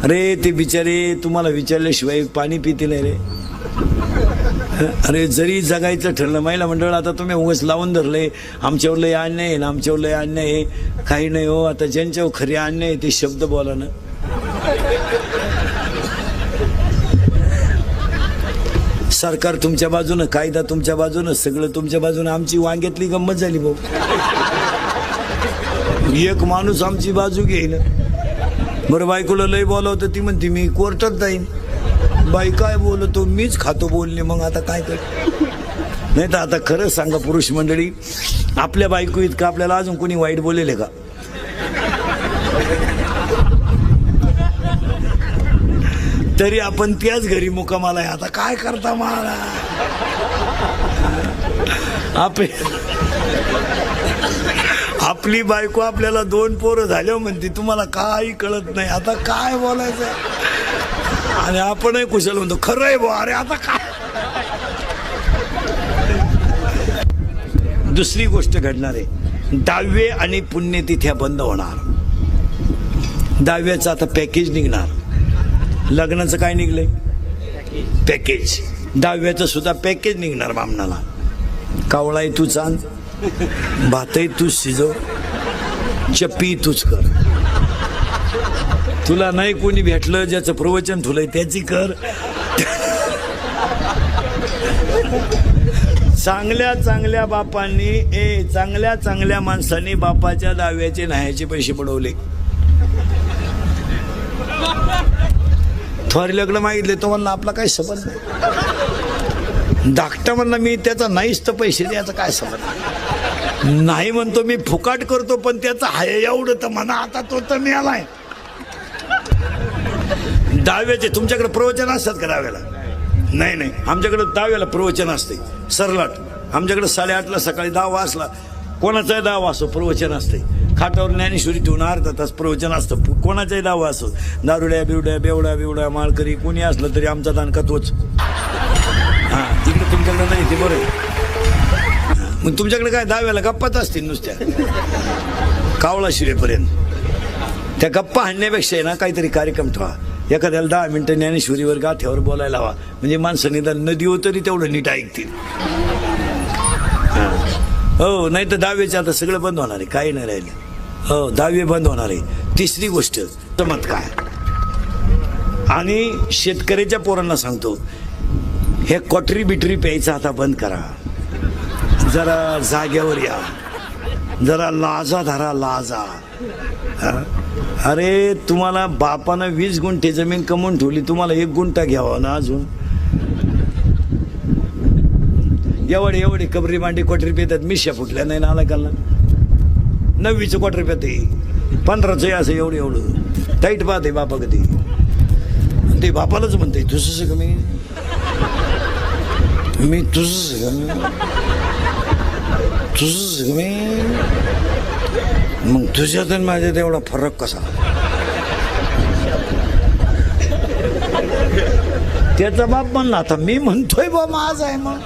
अरे ते बिचारे तुम्हाला विचारल्याशिवाय पाणी पिते नाही रे. अरे जरी जगायचं ठरलं महिला मंडळ, आता तुम्ही उगाच लावून धरले आमच्यावर लय अन्याय आहे ना, आमच्यावर लय अन्याय आहे. काही नाही हो, आता ज्यांच्यावर खरी अन्याय आहे ते शब्द बोला ना. सरकार तुमच्या बाजूनं, कायदा तुमच्या बाजूनं, सगळं तुमच्या बाजूनं. आमची वांग्यातली गंमत झाली भाऊ. एक माणूस आमची बाजू घेईन. बरं बायकोला लय बोलावतं, ती म्हणते मी कोर्टात जाईन. बाई काय बोलतो, मीच खातो बोलणे. मग आता काय कर. नाही तर आता खरं सांगा पुरुष मंडळी, आपल्या बायको इतकं आपल्याला अजून कोणी वाईट बोलेले का? तरी आपण त्याच घरी मुक्कामाला आहे. आता काय करता मला. आपली बायको आपल्याला 2 पोरं झाल्यावर म्हणते तुम्हाला काही कळत नाही. आता काय बोलायचं. आणि आपणही कुशल म्हणतो खरं आहे बुवा. अरे आता काय. दुसरी गोष्ट घडणार आहे, 10वे आणि पुण्यतिथ्या बंद होणार. 10व्याचं आता पॅकेज निघणार. लग्नाचं काय निघलंय? पॅकेज. 10व्याचं सुद्धा पॅकेज निघणार बामणाला. कावळाही तूच आण, भातही तूच शिजव, चप्पी तूच कर. तुला नाही कोणी भेटलं ज्याचं प्रवचन ठुलंय त्याची कर. चांगल्या चांगल्या बापांनी चांगल्या चांगल्या माणसांनी बापाच्या 10व्याचे न्हायचे पैसे पडवले. थोरी लग्न मागितले तो म्हणला आपला काय संबंध नाही. धाकटा म्हणला मी त्याचा नाहीच तर पैसे द्यायचा काय संबंध नाही. म्हणतो मी फुकाट करतो पण त्याचा हाय एवढं तर म्हणा. आता तो तर मिळालाय. 10व्याचे तुमच्याकडे प्रवचन असतात का 10व्याला? नाही नाही, आमच्याकडे 10व्याला प्रवचन असते सरलाट. आमच्याकडे 8:30ला सकाळी 10 वाजला कोणाचाही 10 वाजतो प्रवचन असते. खाटावर ज्ञानेश्वरी ठेवून अर्धा तास प्रवचन असतं. कोणाचाही 10 वाजतो. दारुड्या बिवड्या बेवड्या बिवड्या माळकरी कोणी असलं तरी आमचा दानका तोच. हां, तिकडे तुमच्याकडे नाही ते बरं. मग तुमच्याकडे काय 10व्याला गप्पाच असतील नुसत्या कावळा शिरेपर्यंत. त्या गप्पा हाणण्यापेक्षा आहे ना काहीतरी कार्यक्रम ठेवा. एखाद्याला 10 मिनिटं ज्ञानेश्वरीवर गाथ्यावर बोलायला हवा, म्हणजे माणसं निदान नदीवर तरी तेवढं नीट ऐकतील. हो, नाही तर 10व्याचे आता सगळं बंद होणार आहे, काही नाही राहिलं. हो, 10वे बंद होणार आहे. तिसरी गोष्ट चमत्कार. आणि शेतकऱ्याच्या पोरांना सांगतो, हे क्वाटरी बिटरी प्यायचं आता बंद करा. जरा जाग्यावर या, जरा लाजा धरा लाजा. अरे तुम्हाला बापानं 20 गुंठे जमीन कमवून ठेवली, तुम्हाला 1 गुंठा घ्यावा ना अजून. एवढे कबरी मांडी क्वाटरी पेतात. मिश्या फुटल्या नाही ना आला काला. 9वीचं क्वाटरी पेते, 15चं असं एवढं टाईट पाहते बापा. कधी ते बापालाच म्हणते तुझं का मी तुझं मी. मग तुझ्यात आणि माझ्यात एवढा फरक कसा. त्याचा बाप म्हणला आता मी म्हणतोय बा माझ आहे. मग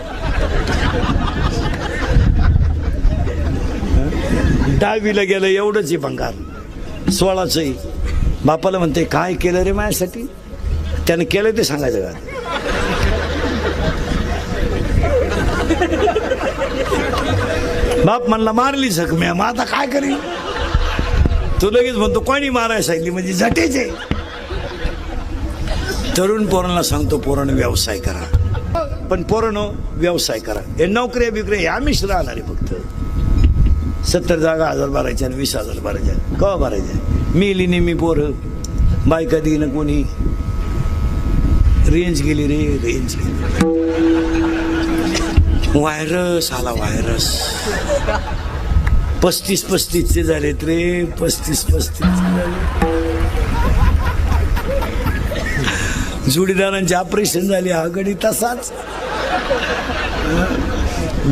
10वीला गेलं एवढंच आहे भंगार. 16चं बापाला म्हणते काय केलं रे माझ्यासाठी. त्यानं केलं ते सांगायचं का. बाप म्हणला मारली जखम्या. मग आता काय करील. तू लगेच म्हणतो कोणी मारायला सांगितली म्हणजे झटेचे. तरुण पोरांना सांगतो पोरानं व्यवसाय करा. पण पोरानं व्यवसाय करा. हे नोकऱ्या बिकऱ्या हे आम्हीच राहणार आहे. फक्त 70 जागा 1000 भरायच्या आणि 20,000 भरायच्या. कवा भरायच्या. मिली नेहमी पोरं बायका देईन कोणी. रेंज गेली रे रेंज गेली. व्हायरस आला व्हायरस. 35-35चे झालेत रे. 35 झाले. जोडीदारांचे ऑपरेशन झाले. हा गडी तसाच.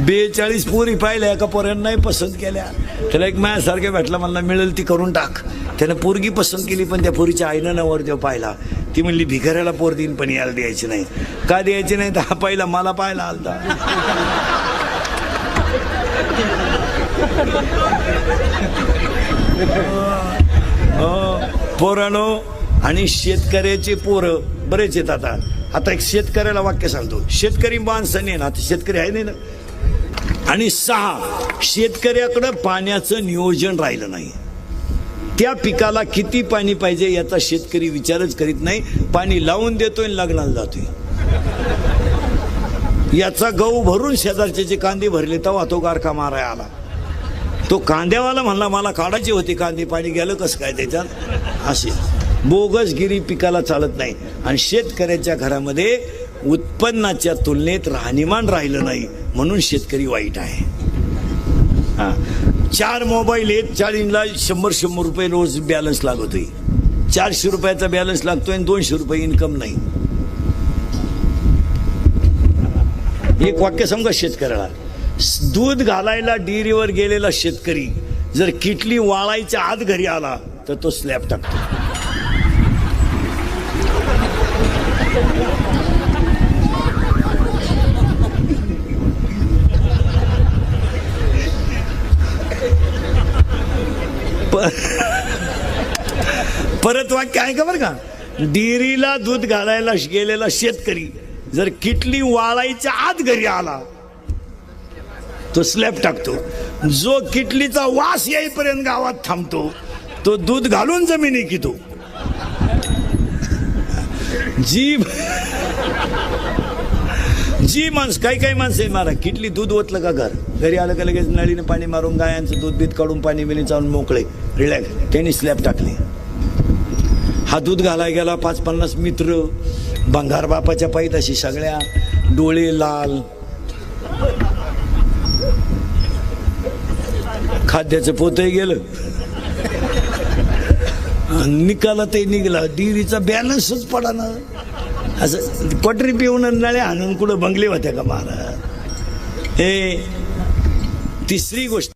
42 पोरी पाहिल्या. एका पोरांना नाही पसंत केल्या. त्याला एक माझ्यासारख्या भेटला, मला मिळेल ती करून टाक. त्यानं पोरगी पसंत केली पण त्या पोरीच्या आईनं नवरदेव पाहिला. ती म्हणली भिकाऱ्याला पोर देईन पण याला द्यायची नाही. का द्यायची नाही तर हा पहिला मला पाहिला आलता. पोरानो आणि शेतकऱ्याचे पोरं बरेच आहेत. आता एक शेतकऱ्याला वाक्य सांगतो, शेतकरी माणसं नाही ना, आता शेतकरी आहे नाही ना. आणि 6, शेतकऱ्याकडं पाण्याचं नियोजन राहिलं नाही. त्या पिकाला किती पाणी पाहिजे याचा शेतकरी विचारच करीत नाही. पाणी लावून देतोय आणि लग्नाला जातोय. याचा गहू भरून शेजारचे कांदे भरले तेव्हा तो गारखा माराय आला. तो कांद्यावाला म्हणला मला काढायचे होते कांदे, पाणी गेलं कसं काय त्याच्यात. असे बोगसगिरी पिकाला चालत नाही. आणि शेतकऱ्याच्या घरामध्ये उत्पन्नाच्या तुलनेत राहणीमान राहिलं नाही, म्हणून शेतकरी वाईट आहे. 4 मोबाईल आहेत, 4ला 100 रुपये रोज बॅलन्स लागतोय. 400 रुपयाचा बॅलन्स लागतोय आणि 200 रुपये इन्कम नाही. एक वाक्य समजा शेतकऱ्याला, दूध घालायला डेअरीवर गेलेला शेतकरी जर किटली वाळायच्या आत घरी आला तर तो स्लॅब टाकतो. परत वाक्य आहे का बरं का, डेअरीला दूध घालायला गेलेला शेतकरी जर किटली वाळायच्या आत घरी आला तो स्लॅब टाकतो. जो किटलीचा वास येईपर्यंत गावात थांबतो तो दूध घालून जमिनी कितो. जी माणसं काही माणसं मारा किटली दूध ओतलं का घरी आलं का लगेच नळीने पाणी मारून गायांचं दूध बीत काढून पाणी बिनी चालून मोकळे रिलॅक्स, त्यांनी स्लॅब टाकले. हा दूध घालाय गेला 50-50 मित्र भंगार बापाच्या पायीत सगळ्या, डोळे लाल, खाद्याचं पोतही गेलं, निकाला ते निघला, डेअरीचा बॅलन्सच पडा ना. असं क्वाटरी पिऊन नळ्या आणून कुठं बंगले होत्या का महाराज. हे तिसरी गोष्ट.